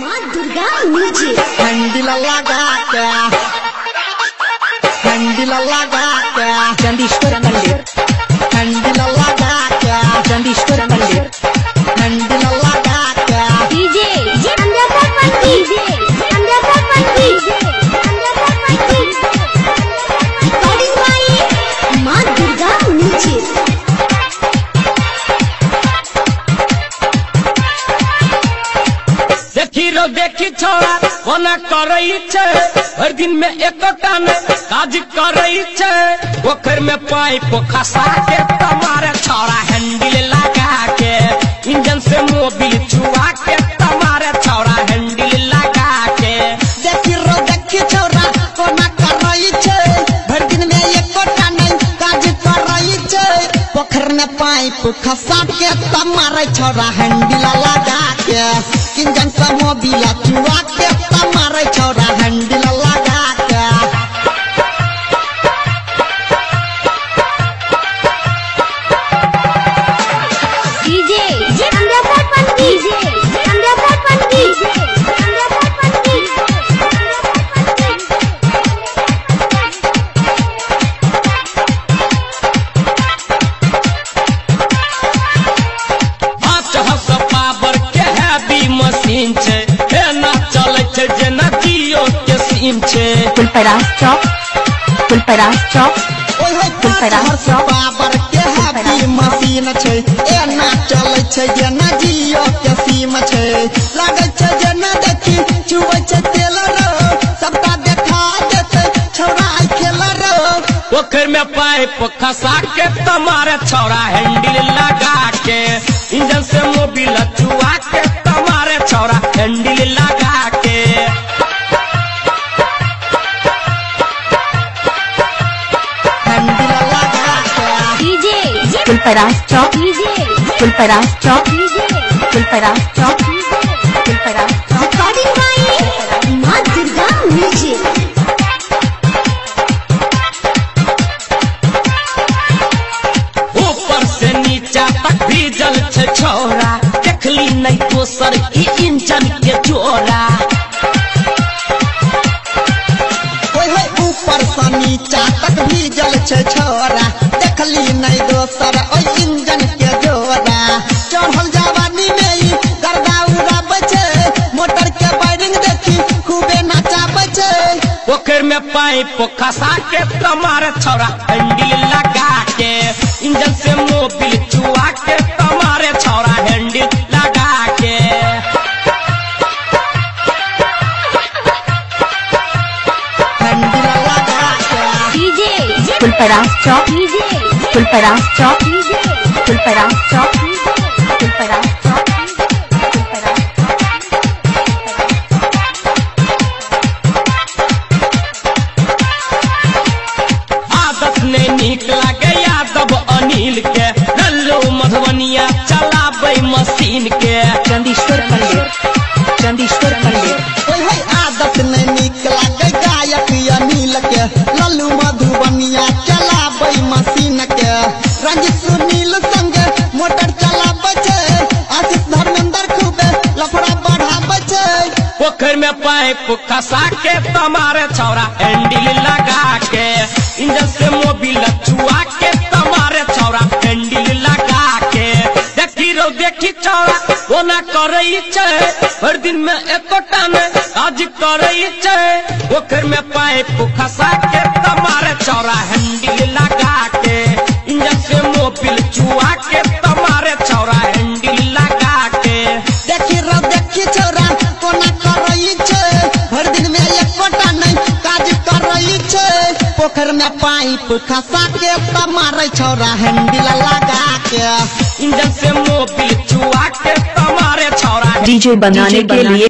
माँ Durga music. Handle लगा के चंदीश्वर मंदिर, हैंडल लगा के चंदीश्वर मंदिर, हैंडल लगा के डीजे रिकॉर्डिंग बाय माँ दुर्गा म्यूजिक। देखी छोड़ा ओना करई छे हर दिन में एकटा में काज करई छे पोखर में पाइप खसा के तुम्हारे छोड़ा हैंडल लगा के इंजन से मोबिल चुआ के तुम्हारे छोड़ा हैंडल लगा के देखी छोरा ओना करई छे हर दिन में एकटा में काज करई छे पोखर में पाइप खसा के तुम्हारे छोरा हैंडल लगा के इंजन से मोबिल चुआ के तुम्हारे छोरा हैंडल लगा के मशीन छे एना चले छे जेना जियो के सिम छे फुलपरास चौक, फुलपरास चौक, फुलपरास चौक, बाबर के हैप्पी मशीन छे एना चले छे जेना जियो के सिम छे लागे छे जेना देखी चुबै छे तेल रो सबका देखा देते छोरा आई खेल रो पोखर में पाइप खसा के तुम्हारे छोरा हैंडल लगा के इंजन से मोबिल चुआ के तुम्हारे छोरा हैंडल लगा के हैंडल लगा के फुलपरास चौक, फुलपरास चौक, फुलपरास चौक, फुलपरास चौक, रिकॉर्डिंग बाय माँ दुर्गा म्यूजिक। ऊपर से नीचा तक भीजल छे छोरा देखली नहीं दोसर की इंजन के जोरा ऊपर से नीचा तक भीजल छे छोरा देखली नहीं दोसर ओ इंजन के जोरा चढ़ल जवानी में ई गर्दा उड़ाबै छे मोटर के वायरिंग देखी खूबे नचाबै छे पोखर में पाइप खसा के तुम्हारे छोरा हैंडल लगा के इंजन से मोबिल चुआ के तुम्हारे छोरा हैंडल लगा के हैंडल लगा के फुलपरास चौक, फुलपरास चौक, फुलपरास चौक, फुलपरास चौक, फुलपरास आदत ने नीक लगे यादव अनिल के लल्लू मधुबनिया चलाबै मशीन के चंदीश्वर मंदिर, चंदीश्वर मंदिर, ओहे आदत नहीं नीक लागे गायक अनिल के लल्लू मधुबनिया चलाबै मशीन के रंजित सुनील संग मोटर चलाबै छे आशीष धर्मेंद्र खूबे लफड़ा बढ़ाबै छे पोखर में पाइप खसा के तुम्हारे छोरा हैंडल लगा के इंजन से मोबिल चुआ के तुम्हारे छोरा हैंडल लगा के देखी छोरा ओना करई छे हर दिन में एकटा में काज करई छे पोखर में पाइप खसा के तुम्हारे छोरा हैंडल लगा के इंजन से मोबिल चुआ के तुम्हारे छोरा हैंडल लगा के देखी छोरा कोना करई छे हर दिन में एकटा नहीं काज करई छे पोखर में पाइप खसा के तुम्हारे छोरा हैंडल लगा के इंजन से मोबिल चुआ के तुम्हारे छोरा डीजे बनाने के लिए